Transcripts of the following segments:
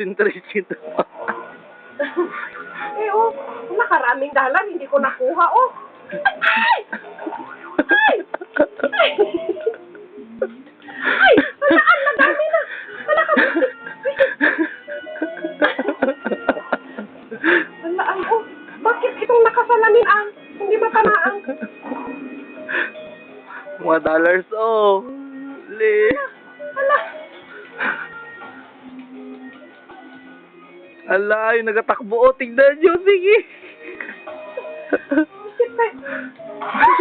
concentrate ito. Oh, nakaraming dalan, hindi ko nakuha, oh. Ay! Ay! Ay! Ay! Walaan, madami na. Wala ka, walaan, oh. Bakit itong nakasalamin ang hindi matanaan? Mga dollars, oh. Li. Hala. Ala, yung nagatakbo, oh. Tignan nyo, sige. Bakit ba? Ay!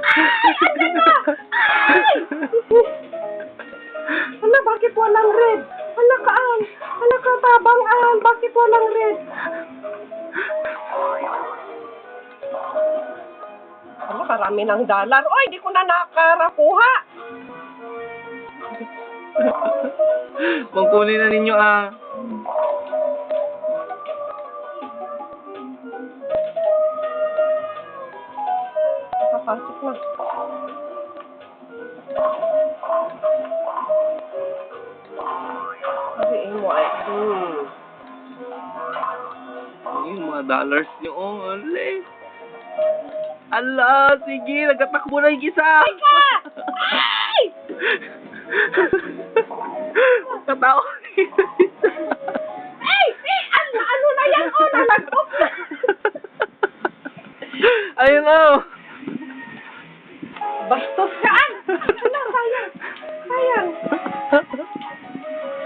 Ay! Andun na! Ay! Hala, bakit walang red? Hala ka, Al. Hala ka, tabang, Al. Bakit walang red? Hala, karami ng dollar. Oy, di ko na nakarakuha. Kukunin na ninyo, ah. Nakapasok na. Sabihin mo ay, Yung mga dollars nyo, oh. Ali. Ala, sige. Nagatakbo na yung isa. Teka! Ay! Katawa. Ay! Ano na yan? Oh, nalagop na. Ayun, oh. Bastos ka, An! Hala, sayang. Sayang.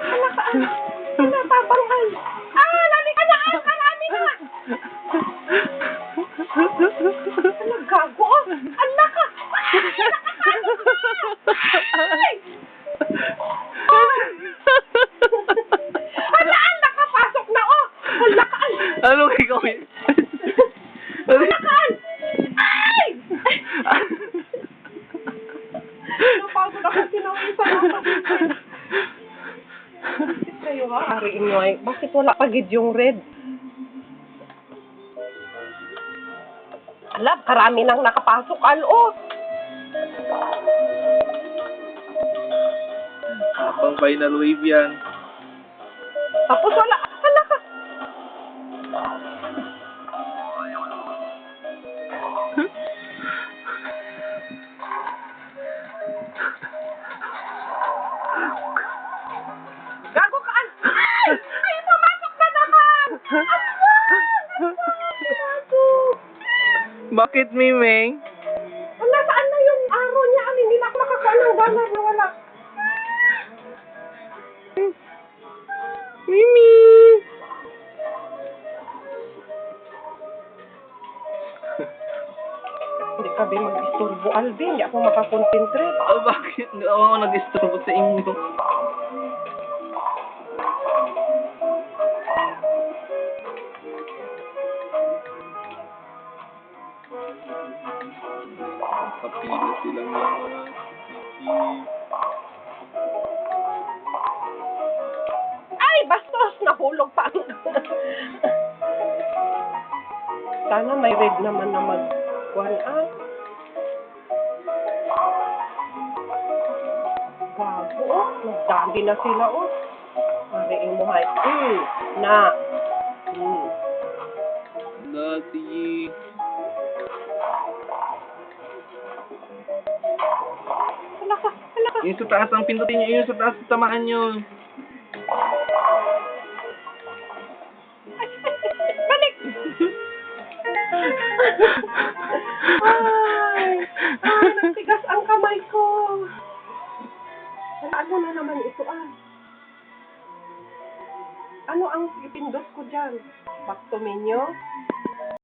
Hala ka, An. Hala, tabang, An. Ah, lali ka na, An. Marami na. Hala, gago, oh. Hala ka. Ay, nakapasok na. Ay! Hala, An, nakapasok na, oh. Hala ka, An. Anong gagawin? Hala ka, An. Ay! Napagod ako sinawisan ako. Bakit kayo ha, Ari Inoy? Bakit wala pagid yung red? Alam, karami nang nakapasok, alo. Pang final wave yan. Tapos wala, hala ka. Gago ka, An. Ay! Ay, pumasok na naman! Bakit, Mimeng? Wala, saan na yung araw niya? An, hindi na ako makakuha ng dollar na wala. Mimi! Hindi ka ba mag-isturbo, Alvin? Hindi ako makakonsentrate. Oh, bakit? Hindi ako nag-isturbo sa inyo. Kapila silang mga Ay, bastos! Nahulog pa. Sana may red naman na mag-kuhan, ah. Gago, oh. Nagdami na sila, oh. Mariing mo, hay. Na. Wala, sige. Hala ka, hala ka. Yung sa taas ang pindutin nyo, yung sa taas tamaan nyo. Balik! Ay, nagtigas ang kamay ko. Ano na naman ito, ah? Ano ang ipindot ko dyan? Back to menu?